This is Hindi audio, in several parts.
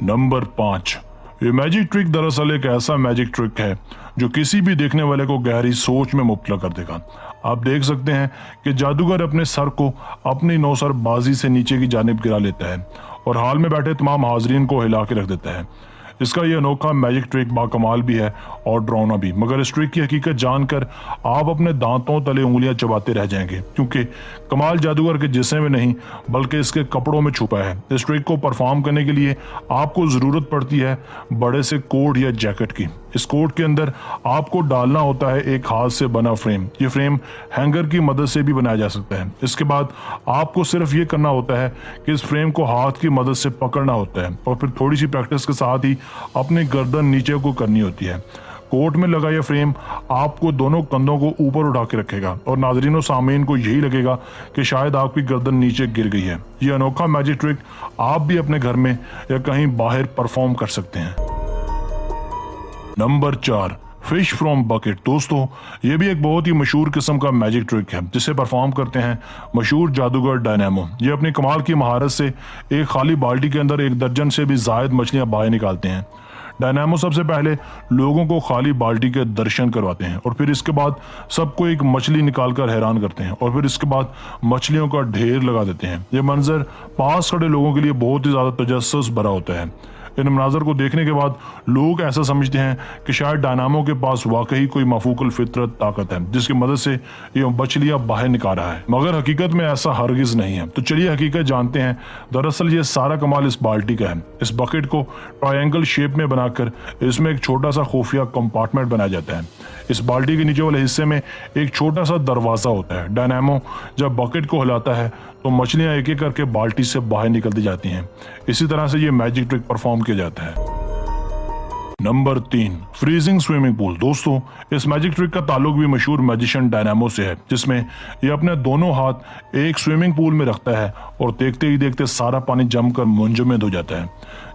नंबर 5। ये मैजिक ट्रिक दरअसल एक ऐसा मैजिक ट्रिक है जो किसी भी देखने वाले को गहरी सोच में मुब्तला कर देगा। आप देख सकते हैं कि जादूगर अपने सर को अपनी नौसर बाजी से नीचे की जानिब गिरा लेता है और हाल में बैठे तमाम हाजरीन को हिला के रख देता है। इसका यह अनोखा मैजिक ट्रिक बाकमाल भी है और डरावना भी, मगर इस ट्रिक की हकीकत जानकर आप अपने दांतों तले उंगलियां चबाते रह जाएंगे, क्योंकि कमाल जादूगर के जिस्म में नहीं बल्कि इसके कपड़ों में छुपा है। इस ट्रिक को परफॉर्म करने के लिए आपको ज़रूरत पड़ती है बड़े से कोट या जैकेट की। इस कोट के अंदर आपको डालना होता है एक हाथ से बना फ्रेम। ये फ्रेम हैंगर की मदद से भी बनाया जा सकता है। इसके बाद आपको सिर्फ ये करना होता है कि इस फ्रेम को हाथ की मदद से पकड़ना होता है और फिर थोड़ी सी प्रैक्टिस के साथ ही अपनी गर्दन नीचे को करनी होती है। कोट में लगा यह फ्रेम आपको दोनों कंधों को ऊपर उठा के रखेगा और नाज़रीन और सामीन को यही लगेगा कि शायद आपकी गर्दन नीचे गिर गई है। यह अनोखा मैजिक ट्रिक आप भी अपने घर में या कहीं बाहर परफॉर्म कर सकते हैं। Number 4, fish from bucket. दोस्तों, ये भी एक बहुत ही मशहूर किस्म का मैजिक ट्रिक है जिसे परफॉर्म करते हैं मशहूर जादूगर डायनामो। ये अपनी कमाल की महारत से एक खाली बाल्टी के अंदर 1 दर्जन से भी जायद मछलियां बाहर निकालते हैं। डायनामो सबसे पहले लोगों को खाली बाल्टी के दर्शन करवाते हैं और फिर इसके बाद सबको एक मछली निकालकर हैरान करते हैं और फिर इसके बाद मछलियों का ढेर लगा देते हैं। ये मंजर पास खड़े लोगों के लिए बहुत ही ज्यादा तजस्सुस भरा होता है। इन मनाजर को देखने के बाद लोग ऐसा समझते हैं कि शायद डायनामो के पास वाकई कोई मफूकुल फितरत ताकत है जिसकी मदद से ये मछलियां बाहर निकाल रहा है, मगर हकीकत में ऐसा हरगिज नहीं है। तो चलिए हकीकत जानते हैं। दरअसल ये सारा कमाल इस बाल्टी का है। इस बकेट को ट्रायंगल शेप में बनाकर इसमें एक छोटा सा खुफिया कंपार्टमेंट बनाया जाता है। इस बाल्टी के नीचे वाले हिस्से में एक छोटा सा दरवाजा होता है। डायनामो जब बकेट को हिलाता है तो मछलियां एक एक करके बाल्टी से बाहर निकलती जाती हैं। इसी तरह से ये मैजिक ट्रिक परफॉर्म किया जाता है। Number 3, freezing swimming pool. दोस्तों, इस मैजिक ट्रिक का ताल्लुक भी मशहूर मैजिशियन डायनामो से है, जिसमें ये अपने दोनों हाथ एक स्विमिंग पूल में रखता है और देखते ही देखते सारा पानी जमकर मुंजमद हो जाता है,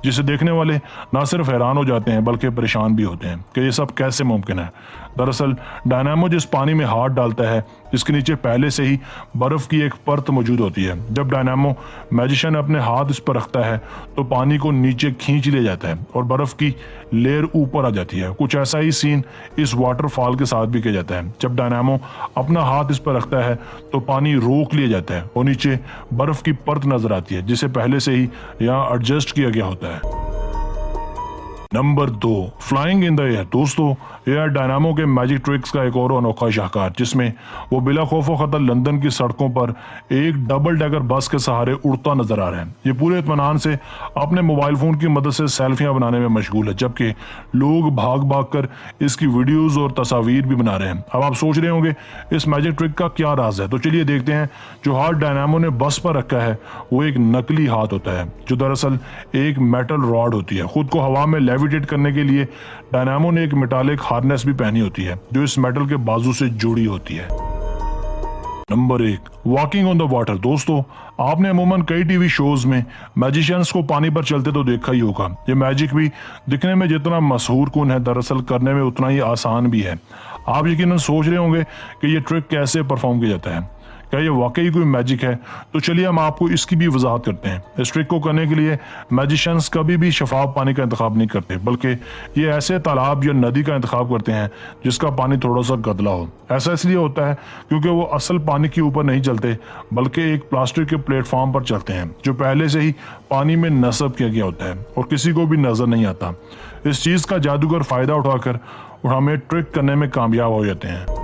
जिसे देखने वाले ना सिर्फ हैरान हो जाते हैं बल्कि परेशान भी होते हैं कि ये सब कैसे मुमकिन है। दरअसल डायनामो जिस पानी में हाथ डालता है इसके नीचे पहले से ही बर्फ की एक परत मौजूद होती है। जब डायनामो मैजिशियन अपने हाथ इस पर रखता है तो पानी को नीचे खींच लिया जाता है और बर्फ की लेयर ऊपर आ जाती है। कुछ ऐसा ही सीन इस वाटरफॉल के साथ भी किया जाता है। जब डायनामो अपना हाथ इस पर रखता है तो पानी रोक लिया जाता है और नीचे बर्फ की परत नजर आती है जिसे पहले से ही यहाँ एडजस्ट किया गया होता है। Number 2, flying in the air. दोस्तों, यह डायनामो के मैजिक ट्रिक्स का एक और अनोखा शाहकार, जिसमें वो बिला खौफ खतर लंदन की सड़कों पर एक डबल डेकर बस के सहारे उड़ता नजर आ रहे हैं। ये पूरे इत्मीनान से अपने मोबाइल फोन की मदद से सेल्फियां बनाने में मशगूल है, जबकि लोग भाग भाग कर इसकी वीडियोज और तस्वीर भी बना रहे हैं। अब आप सोच रहे होंगे इस मैजिक ट्रिक का क्या राज है, तो चलिए देखते हैं। जो हाथ डायनामो ने बस पर रखा है वो एक नकली हाथ होता है, जो दरअसल एक मेटल रॉड होती है। खुद को हवा में लेविटेट करने के लिए डायनामो ने एक मेटालिक हार्नेस भी पहनी होती है जो इस मेटल के बाजू से जुड़ी होती है। Number 1, walking on the water. दोस्तों, आपने अमूमन कई टीवी शोज में मैजिशियंस को पानी पर चलते तो देखा ही होगा। ये मैजिक भी दिखने में जितना मशहूर कुन है, दरअसल करने में उतना ही आसान भी है। आप यकीनन सोच रहे होंगे कि ये ट्रिक कैसे परफॉर्म किया जाता है, क्या ये वाकई कोई मैजिक है? तो चलिए हम आपको इसकी भी वजाहत करते हैं। इस ट्रिक को करने के लिए मैजिशियंस कभी भी शफाफ पानी का इंतखाब नहीं करते, बल्कि ये ऐसे तालाब या नदी का इंतखाब करते हैं जिसका पानी थोड़ा सा गदला हो। ऐसा इसलिए होता है क्योंकि वो असल पानी के ऊपर नहीं चलते बल्कि एक प्लास्टिक के प्लेटफॉर्म पर चलते हैं जो पहले से ही पानी में नस्ब किया गया होता है और किसी को भी नजर नहीं आता। इस चीज का जादूगर फायदा उठाकर हमें ट्रिक करने में कामयाब हो जाते हैं।